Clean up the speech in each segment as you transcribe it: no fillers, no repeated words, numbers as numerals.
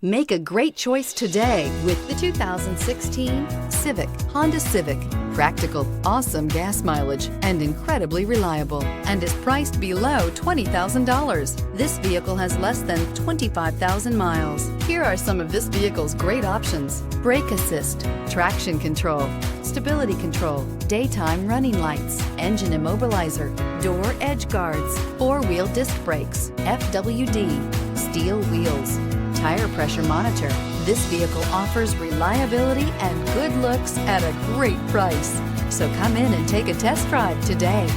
Make a great choice today with the 2016 Civic. Honda Civic. Practical, awesome gas mileage, and incredibly reliable, and is priced below $20,000. This vehicle has less than 25,000 miles. Here are some of this vehicle's great options: brake assist, traction control, stability control, daytime running lights, engine immobilizer, door edge guards, four-wheel disc brakes, FWD, steel wheels, tire pressure monitor. This vehicle offers reliability and good looks at a great price. So come in and take a test drive today.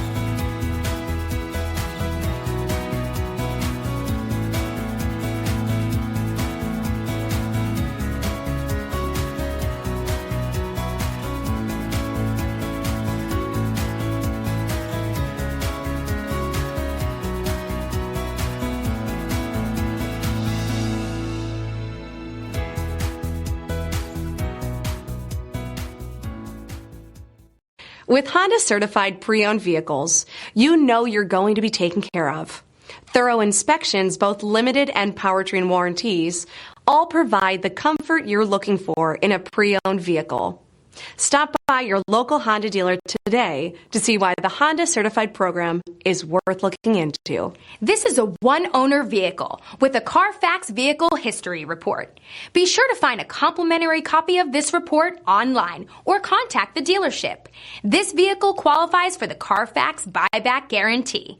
With Honda certified pre-owned vehicles, you know you're going to be taken care of. Thorough inspections, both limited and powertrain warranties, all provide the comfort you're looking for in a pre-owned vehicle. Stop by your local Honda dealer today to see why the Honda certified program is worth looking into. This is a one-owner vehicle with a Carfax Vehicle History Report. Be sure to find a complimentary copy of this report online or contact the dealership. This vehicle qualifies for the Carfax Buyback Guarantee.